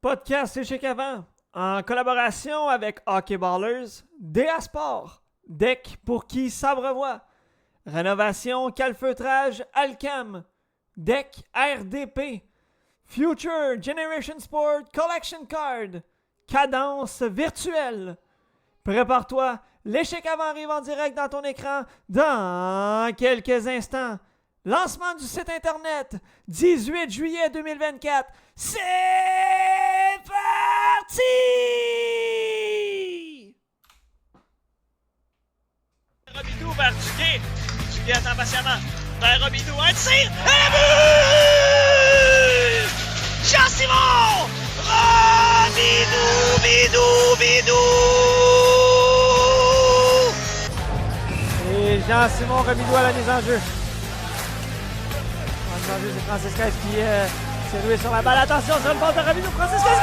Podcast Échec avant, en collaboration avec Hockey Ballers, DA Sport, Deck pour qui s'abreuvoit, Rénovation Calfeutrage Alcam, Deck RDP, Future Generation Sport Collection Card, Cadence Virtuelle. Prépare-toi, l'échec avant arrive en direct dans ton écran dans quelques instants. Lancement du site internet, 18 juillet 2024. C'est parti! Robidoux vers Duquet. Duquet attend patiemment. Vers Robidoux, un tir! Un but! Jean-Simon! Robidoux, bidou, bidou! Et Jean-Simon Robidoux à la mise en jeu. La mise en jeu, c'est Francisquez qui s'est loué sur la balle. Attention sur le bord de Robidoux. Francisquez, goal!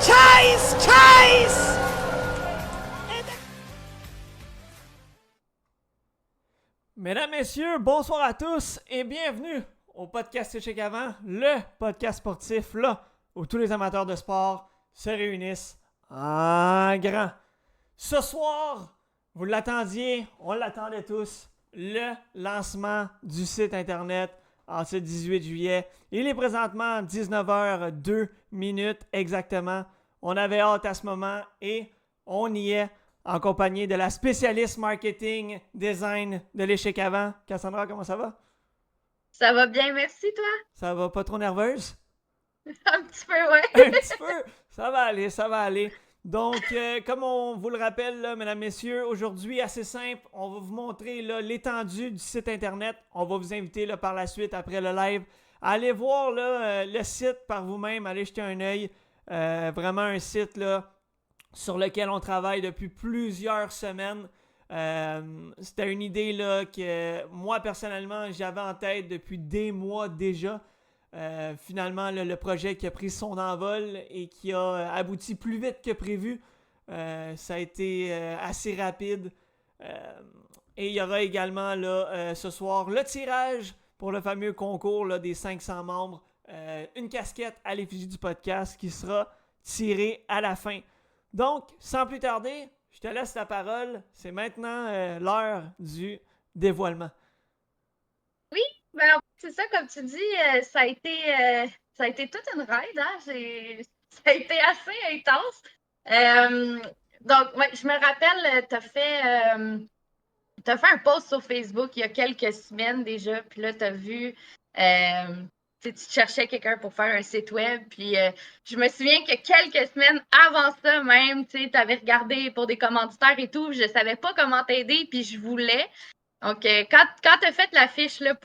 Chase! Mesdames, messieurs, bonsoir à tous et bienvenue au podcast Échec avant, le podcast sportif là où tous les amateurs de sport se réunissent en grand. Ce soir, vous l'attendiez, on l'attendait tous, le lancement du site internet en ce 18 juillet. Il est présentement 19h02 exactement. On avait hâte à ce moment et on y est en compagnie de la spécialiste marketing design de l'échec avant. Cassandra, comment ça va? Ça va bien, merci toi? Ça va pas trop nerveuse? Un petit peu, ouais. Un petit peu? Ça va aller. Donc, comme on vous le rappelle, là, mesdames, messieurs, aujourd'hui, assez simple, on va vous montrer là, l'étendue du site internet. On va vous inviter là, par la suite, après le live, à aller voir là, le site par vous-même, aller jeter un œil. Vraiment un site là, sur lequel on travaille depuis plusieurs semaines. C'était une idée là, que moi, personnellement, j'avais en tête depuis des mois déjà. Finalement, là, le projet qui a pris son envol et qui a abouti plus vite que prévu. Ça a été assez rapide. Et il y aura également là, ce soir le tirage pour le fameux concours là, des 500 membres. Une casquette à l'effigie du podcast qui sera tirée à la fin. Donc, sans plus tarder, je te laisse la parole. C'est maintenant l'heure du dévoilement. Oui, ben, c'est ça, comme tu dis, ça a été toute une ride, hein? Ça a été assez intense. Donc, ouais, je me rappelle, tu as fait un post sur Facebook il y a quelques semaines déjà, puis là, tu as vu, tu cherchais quelqu'un pour faire un site web, puis je me souviens que quelques semaines avant ça même, tu avais regardé pour des commanditaires et tout, je savais pas comment t'aider, puis je voulais. Donc, quand tu as fait l'affiche là,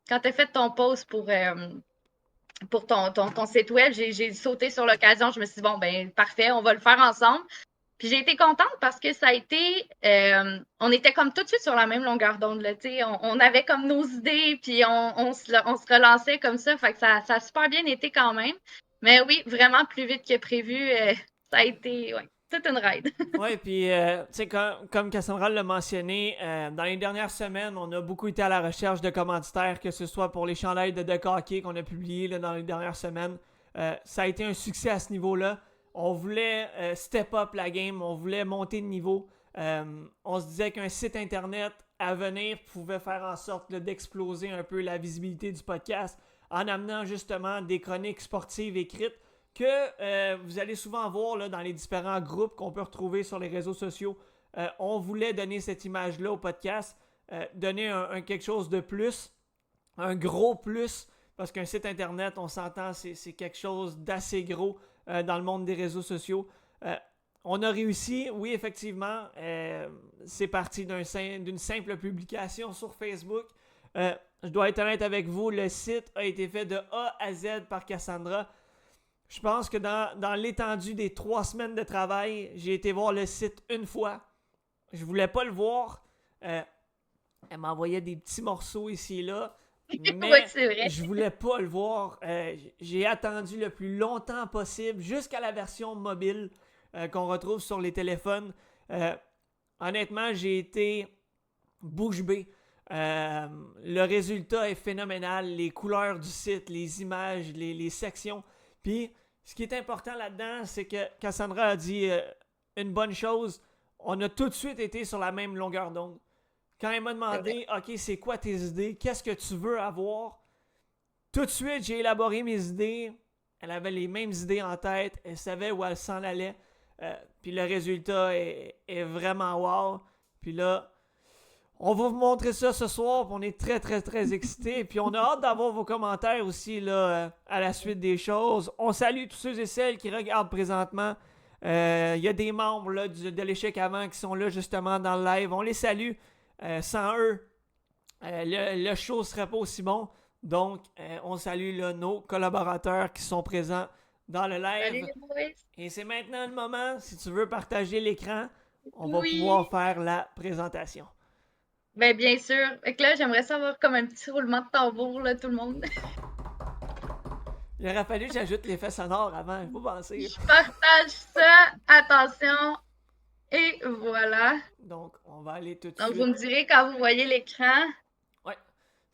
quand tu as fait ton post pour ton site web, j'ai sauté sur l'occasion. Je me suis dit, bon, ben parfait, on va le faire ensemble. Puis j'ai été contente parce que ça a été, on était comme tout de suite sur la même longueur d'onde. Là, on avait comme nos idées, puis on se relançait comme ça. Fait que ça a super bien été quand même. Mais oui, vraiment plus vite que prévu. Ça a été toute une ride. Oui, puis tu sais, comme Cassandra l'a mentionné, dans les dernières semaines, on a beaucoup été à la recherche de commanditaires, que ce soit pour les chandails de Duck Hockey qu'on a publiés là, dans les dernières semaines. Ça a été un succès à ce niveau-là. On voulait step up la game, on voulait monter de niveau. On se disait qu'un site internet à venir pouvait faire en sorte là, d'exploser un peu la visibilité du podcast en amenant justement des chroniques sportives écrites que vous allez souvent voir là, dans les différents groupes qu'on peut retrouver sur les réseaux sociaux. On voulait donner cette image-là au podcast, donner un quelque chose de plus, un gros plus, parce qu'un site internet, on s'entend, c'est quelque chose d'assez gros dans le monde des réseaux sociaux. On a réussi, oui, effectivement, c'est parti d'une simple publication sur Facebook. Je dois être honnête avec vous, le site a été fait de A à Z par Cassandra. Je pense que dans l'étendue des 3 semaines de travail, j'ai été voir le site une fois. Je voulais pas le voir. Elle m'envoyait des petits morceaux ici et là. Mais Oui, c'est vrai. je voulais pas le voir. J'ai attendu le plus longtemps possible jusqu'à la version mobile qu'on retrouve sur les téléphones. honnêtement, j'ai été bouche bée. Le résultat est phénoménal. Les couleurs du site, les images, les sections. Puis, ce qui est important là-dedans, c'est que Cassandra a dit une bonne chose. On a tout de suite été sur la même longueur d'onde. Quand elle m'a demandé, OK, c'est quoi tes idées? Qu'est-ce que tu veux avoir? Tout de suite, j'ai élaboré mes idées. Elle avait les mêmes idées en tête. Elle savait où elle s'en allait. Puis le résultat est vraiment wow. Puis là, on va vous montrer ça ce soir. Puis on est très, très, très excités. Puis on a hâte d'avoir vos commentaires aussi là, à la suite des choses. On salue tous ceux et celles qui regardent présentement. Il y a des membres là, de l'échec avant qui sont là justement dans le live. On les salue. Sans eux, le show ne serait pas aussi bon. Donc, on salue là, nos collaborateurs qui sont présents dans le live. Salut les boys. Et c'est maintenant le moment, si tu veux partager l'écran, on va Oui. pouvoir faire la présentation. Ben, bien sûr. Fait que là, j'aimerais savoir comme un petit roulement de tambour, là, tout le monde. Il aurait fallu que j'ajoute l'effet sonore avant, il faut penser. Je partage ça. Attention. Et voilà. Donc, on va aller tout de Donc, suite. vous me direz quand vous voyez l'écran. Ouais,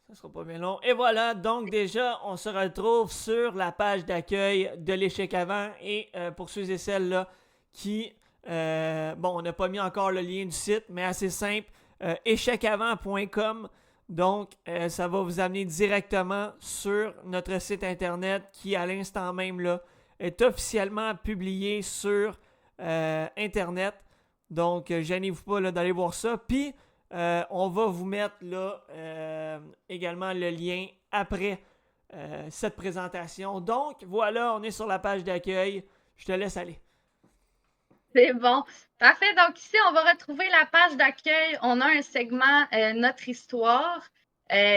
ça sera pas bien long. Et voilà, donc déjà, on se retrouve sur la page d'accueil de l'échec avant. Et pour ceux et celles là qui... bon, on n'a pas mis encore le lien du site, mais assez simple. Échecavant.com. Donc, ça va vous amener directement sur notre site internet qui, à l'instant même, là, est officiellement publié sur internet. Donc, gênez-vous pas là, d'aller voir ça. Puis, on va vous mettre là également le lien après cette présentation. Donc, voilà, on est sur la page d'accueil. Je te laisse aller. C'est bon. Parfait. Donc, ici, on va retrouver la page d'accueil. On a un segment Notre histoire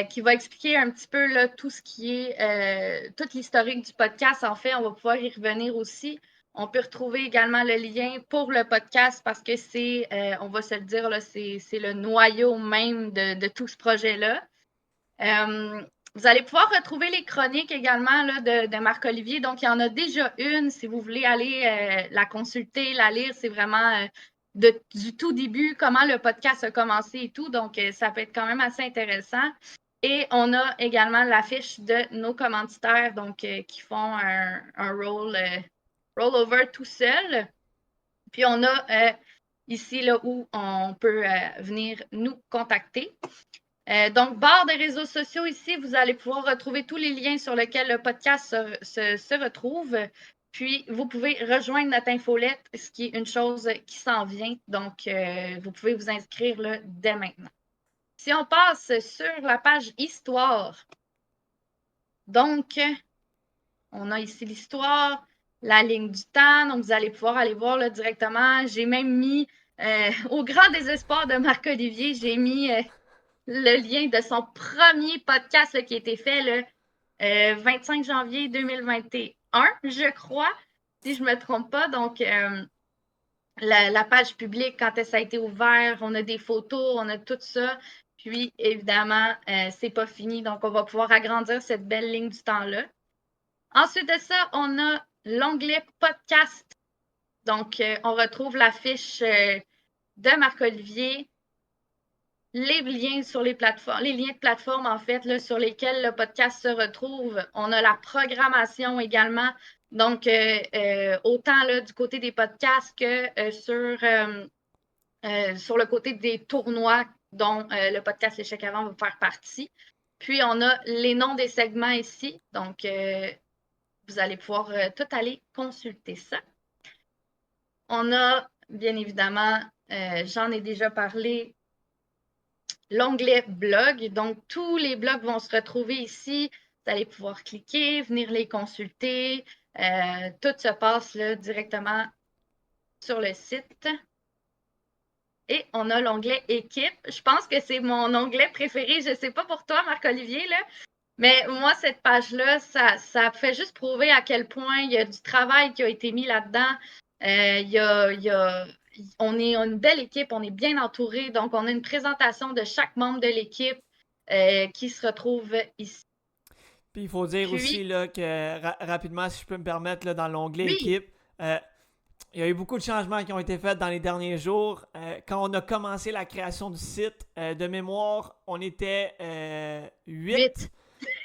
qui va expliquer un petit peu là, tout ce qui est, toute l'historique du podcast. En fait, on va pouvoir y revenir aussi. On peut retrouver également le lien pour le podcast parce que c'est, on va se le dire, là, c'est le noyau même de tout ce projet-là. Vous allez pouvoir retrouver les chroniques également là, de Marc-Olivier. Donc, il y en a déjà une. Si vous voulez aller la consulter, la lire, c'est vraiment du tout début, comment le podcast a commencé et tout. Donc, ça peut être quand même assez intéressant. Et on a également l'affiche de nos commanditaires donc, qui font un rollover tout seul. Puis, on a ici là, où on peut venir nous contacter. Donc, barre des réseaux sociaux ici, vous allez pouvoir retrouver tous les liens sur lesquels le podcast se retrouve. Puis, vous pouvez rejoindre notre infolette, ce qui est une chose qui s'en vient. Donc, vous pouvez vous inscrire là, dès maintenant. Si on passe sur la page Histoire, donc, on a ici l'histoire, la ligne du temps. Donc, vous allez pouvoir aller voir là, directement. J'ai même mis, au grand désespoir de Marc-Olivier, j'ai mis... le lien de son premier podcast là, qui a été fait le 25 janvier 2021, je crois, si je ne me trompe pas. Donc, la page publique, quand ça a été ouvert, on a des photos, on a tout ça. Puis, évidemment, c'est pas fini. Donc, on va pouvoir agrandir cette belle ligne du temps-là. Ensuite de ça, on a l'onglet podcast. Donc, on retrouve la fiche de Marc-Olivier. Les liens sur les plateformes, les liens de plateforme, en fait, là, sur lesquels le podcast se retrouve. On a la programmation également. Donc, autant là, du côté des podcasts que sur le côté des tournois dont le podcast L'échec avant va faire partie. Puis, on a les noms des segments ici. Donc, vous allez pouvoir tout aller consulter ça. On a, bien évidemment, j'en ai déjà parlé, l'onglet blog. Donc, tous les blogs vont se retrouver ici. Vous allez pouvoir cliquer, venir les consulter. Tout se passe là, directement sur le site. Et on a l'onglet équipe. Je pense que c'est mon onglet préféré. Je ne sais pas pour toi, Marc-Olivier, là. Mais moi, cette page-là, ça fait juste prouver à quel point il y a du travail qui a été mis là-dedans. On est une belle équipe, on est bien entouré. Donc, on a une présentation de chaque membre de l'équipe qui se retrouve ici. Puis, il faut dire aussi là, que rapidement, si je peux me permettre, là, dans l'onglet oui. équipe, il y a eu beaucoup de changements qui ont été faits dans les derniers jours. Quand on a commencé la création du site, de mémoire, on était 8. 8.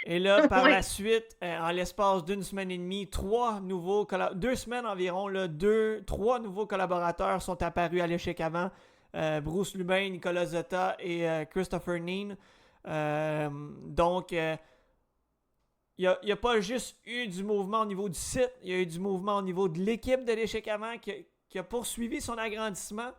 Et là, par la Oui. suite, en l'espace d'une semaine et demie, 2 semaines environ, là, 3 nouveaux collaborateurs sont apparus à l'échec avant. Bruce Lubin, Nicolas Zota et Christopher Neen. Donc, il n'y a pas juste eu du mouvement au niveau du site, il y a eu du mouvement au niveau de l'équipe de l'échec avant qui a poursuivi son agrandissement.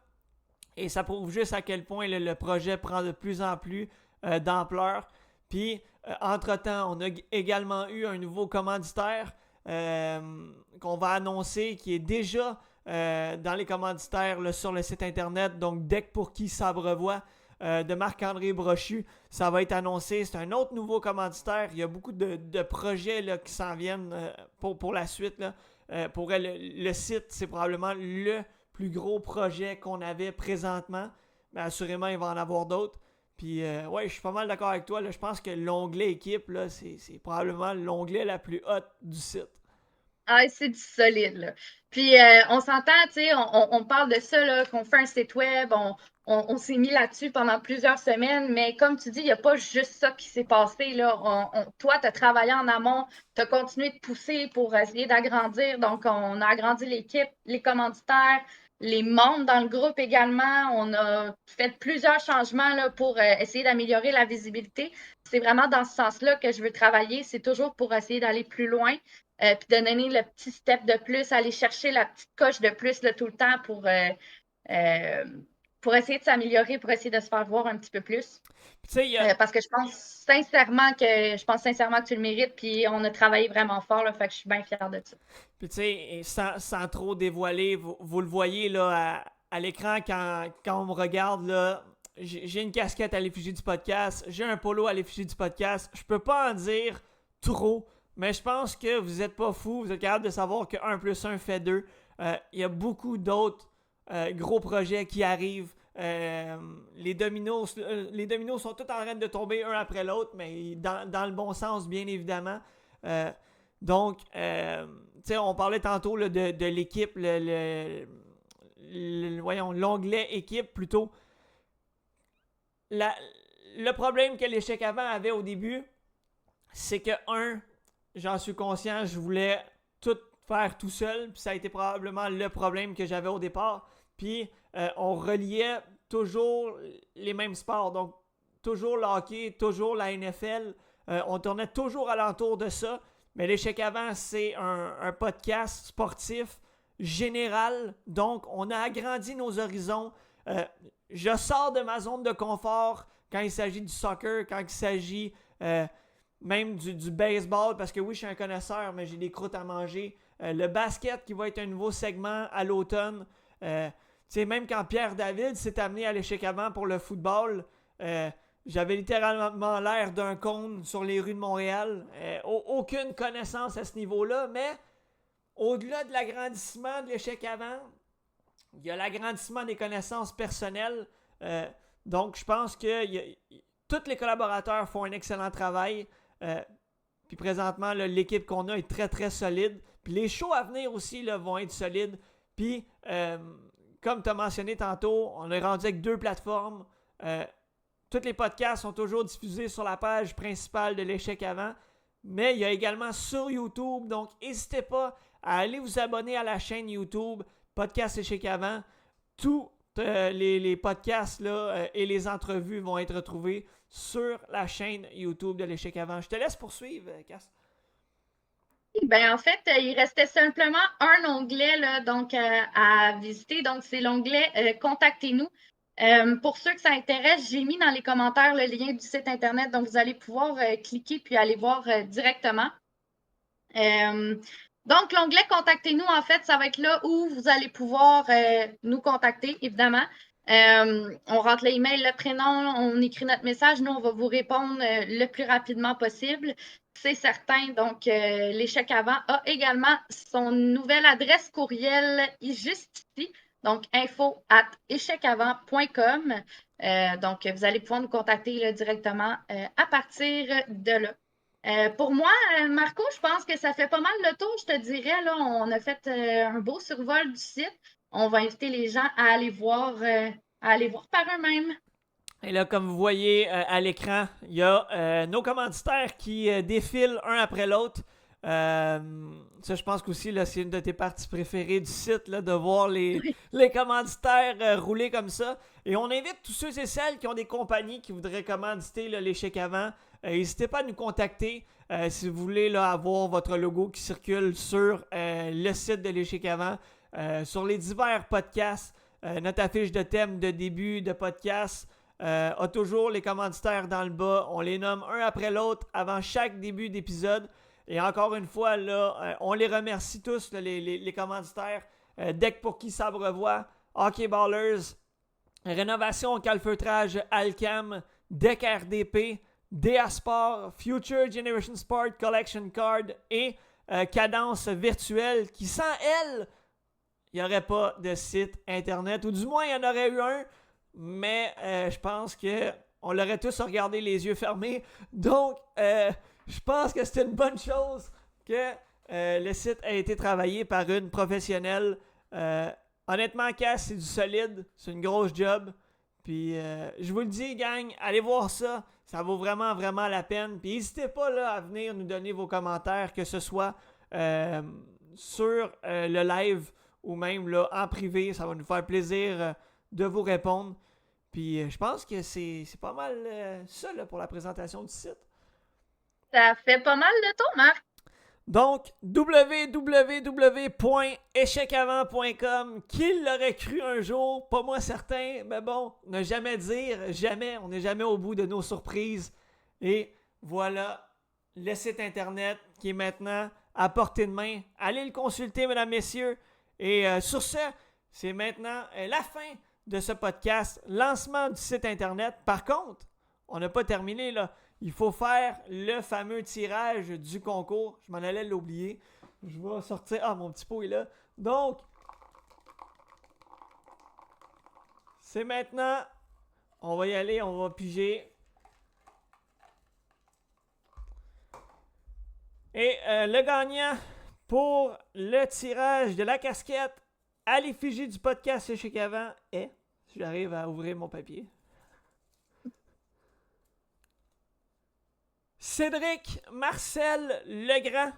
Et ça prouve juste à quel point le projet prend de plus en plus d'ampleur. Puis, entre-temps, on a également eu un nouveau commanditaire qu'on va annoncer, qui est déjà dans les commanditaires là, sur le site internet. Donc, Deck pour qui s'abreuvoit de Marc-André Brochu. Ça va être annoncé. C'est un autre nouveau commanditaire. Il y a beaucoup de projets là, qui s'en viennent pour la suite. Là. Pour elle, le site, c'est probablement le plus gros projet qu'on avait présentement. Mais assurément, il va en avoir d'autres. Puis, ouais, je suis pas mal d'accord avec toi. Là. Je pense que l'onglet équipe, là, c'est probablement l'onglet la plus haute du site. Ah, c'est du solide, là. Puis, on s'entend, tu sais, on parle de ça, là, qu'on fait un site web, on s'est mis là-dessus pendant plusieurs semaines, mais comme tu dis, il n'y a pas juste ça qui s'est passé, là. Toi, tu as travaillé en amont, tu as continué de pousser pour essayer d'agrandir. Donc, on a agrandi l'équipe, les commanditaires, les membres dans le groupe également. On a fait plusieurs changements, là, pour essayer d'améliorer la visibilité. C'est vraiment dans ce sens-là que je veux travailler. C'est toujours pour essayer d'aller plus loin. Puis de donner le petit step de plus, aller chercher la petite coche de plus là, tout le temps pour essayer de s'améliorer, pour essayer de se faire voir un petit peu plus. Parce que je pense sincèrement que tu le mérites, puis on a travaillé vraiment fort, là, fait que je suis bien fière de ça. Puis tu sais, sans trop dévoiler, vous le voyez là à l'écran quand on me regarde, là, j'ai une casquette à l'effigie du podcast, j'ai un polo à l'effigie du podcast. Je peux pas en dire trop, mais je pense que vous n'êtes pas fous, vous êtes capable de savoir que 1 plus 1 fait 2. Il y a beaucoup d'autres gros projets qui arrivent. Les dominos sont tous en train de tomber un après l'autre, mais dans le bon sens, bien évidemment. Donc, tu sais, on parlait tantôt là, de l'équipe, voyons, l'onglet équipe plutôt. Le problème que l'échec avant avait au début, c'est que, j'en suis conscient, je voulais tout faire tout seul, puis ça a été probablement le problème que j'avais au départ. Puis, on reliait toujours les mêmes sports, donc toujours le hockey, toujours la NFL. On tournait toujours alentour de ça. Mais l'échec avant, c'est un podcast sportif général. Donc, on a agrandi nos horizons. Je sors de ma zone de confort quand il s'agit du soccer, quand il s'agit même du baseball, parce que oui, je suis un connaisseur, mais j'ai des croûtes à manger. Le basket qui va être un nouveau segment à l'automne. Tu sais, même quand Pierre David s'est amené à l'échec avant pour le football, j'avais littéralement l'air d'un cône sur les rues de Montréal. Aucune connaissance à ce niveau-là, mais au-delà de l'agrandissement de l'échec avant, il y a l'agrandissement des connaissances personnelles. Donc, je pense que tous les collaborateurs font un excellent travail. Puis présentement, là, l'équipe qu'on a est très, très solide. Puis les shows à venir aussi là, vont être solides. Puis, comme tu as mentionné tantôt, on est rendu avec 2 plateformes. Tous les podcasts sont toujours diffusés sur la page principale de l'échec avant. Mais il y a également sur YouTube. Donc, n'hésitez pas à aller vous abonner à la chaîne YouTube Podcast Échec avant. Tous les podcasts là, et les entrevues vont être retrouvés sur la chaîne YouTube de l'échec avant. Je te laisse poursuivre, Cass. Ben, en fait, il restait simplement un onglet là, donc, à visiter. Donc, c'est l'onglet Contactez-nous. Pour ceux que ça intéresse, j'ai mis dans les commentaires le lien du site Internet. Donc, vous allez pouvoir cliquer puis aller voir directement. Donc, l'onglet Contactez-nous, en fait, ça va être là où vous allez pouvoir nous contacter, évidemment. On rentre l'email, le prénom, on écrit notre message. Nous, on va vous répondre le plus rapidement possible. C'est certain. Donc, l'échec avant a également son nouvelle adresse courriel juste ici. Donc, info@échecavant.com. Donc, vous allez pouvoir nous contacter là, directement à partir de là. Pour moi, Marco, je pense que ça fait pas mal le tour, je te dirais. Là, on a fait un beau survol du site. On va inviter les gens à aller voir par eux-mêmes. Et là, comme vous voyez à l'écran, il y a nos commanditaires qui défilent un après l'autre. Ça, je pense qu'aussi, là, c'est une de tes parties préférées du site, là, de voir les commanditaires rouler comme ça. Et on invite tous ceux et celles qui ont des compagnies qui voudraient commanditer là, l'échec avant. N'hésitez pas à nous contacter si vous voulez là, avoir votre logo qui circule sur le site de l'échec avant, sur les divers podcasts, notre affiche de thème de début de podcast. A toujours les commanditaires dans le bas. On les nomme un après l'autre avant chaque début d'épisode. Et encore une fois, là, on les remercie tous, là, les commanditaires. Deck pour qui s'abreuvoit, Hockey Ballers, Rénovation Calfeutrage Alcam, Deck RDP, DA-Sport, Future Generation Sport Collection Card et Cadence Virtuelle qui, sans elle, il n'y aurait pas de site internet. Ou du moins, il y en aurait eu un. Mais je pense qu'on l'aurait tous regardé les yeux fermés. Donc, je pense que c'est une bonne chose que le site a été travaillé par une professionnelle. Honnêtement, Cass, c'est du solide. C'est une grosse job. Puis, je vous le dis, gang, allez voir ça. Ça vaut vraiment, vraiment la peine. Puis, n'hésitez pas là, à venir nous donner vos commentaires, que ce soit sur le live ou même là, en privé. Ça va nous faire plaisir de vous répondre. Puis je pense que c'est pas mal ça là, pour la présentation du site. Ça fait pas mal de tour, Marc. Donc, www.échecavant.com, qui l'aurait cru un jour? Pas moi certain, mais bon, ne jamais dire jamais, on n'est jamais au bout de nos surprises. Et voilà, le site internet qui est maintenant à portée de main. Allez le consulter, mesdames, messieurs. Et sur ce, c'est maintenant la fin de ce podcast, lancement du site internet. Par contre, on n'a pas terminé là. Il faut faire le fameux tirage du concours. Je m'en allais l'oublier. Je vais sortir. Ah, mon petit pot est là. Donc, c'est maintenant. On va y aller, on va piger. Et le gagnant pour le tirage de la casquette à l'effigie du podcast Échec Avant est, si j'arrive à ouvrir mon papier, Cédric Marcel Legrand.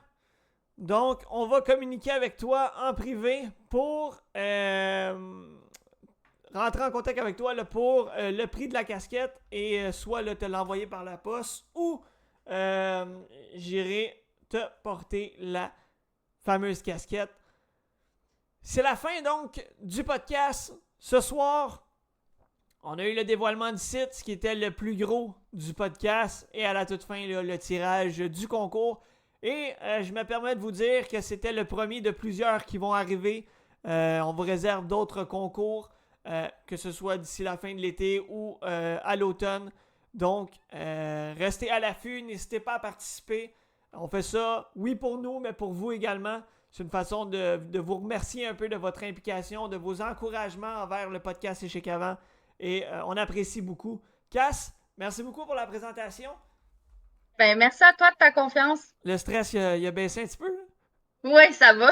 Donc, on va communiquer avec toi en privé pour rentrer en contact avec toi là, pour le prix de la casquette et soit là, te l'envoyer par la poste ou j'irai te porter la fameuse casquette. C'est la fin donc du podcast. Ce soir, on a eu le dévoilement du site, ce qui était le plus gros du podcast, et à la toute fin, là, le tirage du concours. Et je me permets de vous dire que c'était le premier de plusieurs qui vont arriver. On vous réserve d'autres concours, que ce soit d'ici la fin de l'été ou à l'automne. Donc, restez à l'affût, n'hésitez pas à participer. On fait ça, oui pour nous, mais pour vous également. C'est une façon de vous remercier un peu de votre implication, de vos encouragements envers le podcast Échec Avant. Et on apprécie beaucoup. Cass, merci beaucoup pour la présentation. Ben, merci à toi de ta confiance. Le stress, il a baissé un petit peu? Oui, ça va.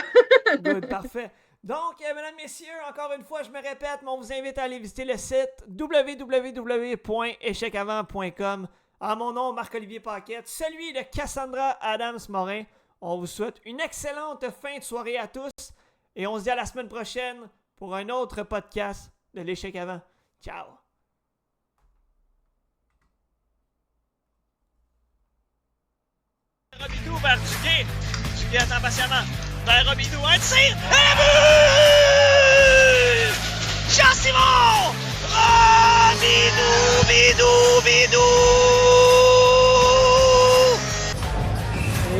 Good, parfait. Donc, mesdames, messieurs, encore une fois, je me répète, mais on vous invite à aller visiter le site www.échecavant.com. En mon nom, Marc-Olivier Paquette, celui de Cassandra Adams-Morin. On vous souhaite une excellente fin de soirée à tous et on se dit à la semaine prochaine pour un autre podcast de l'Échec Avant. Ciao! Robidoux vers Duquet. Duquet attend patiemment. Vers Robidoux. Un tir! Et le but! Jean-Simon! Robidoux! Bidou!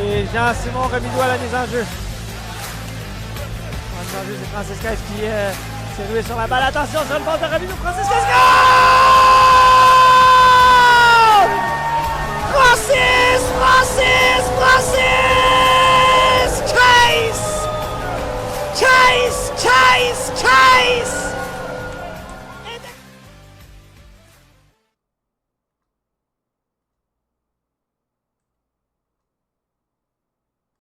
Et Jean-Simon Robidoux à la mise en jeu. La mise en jeu, c'est Franciscaise qui s'est rué sur la balle. Attention sur le bord de Robidoux. Franciscaise!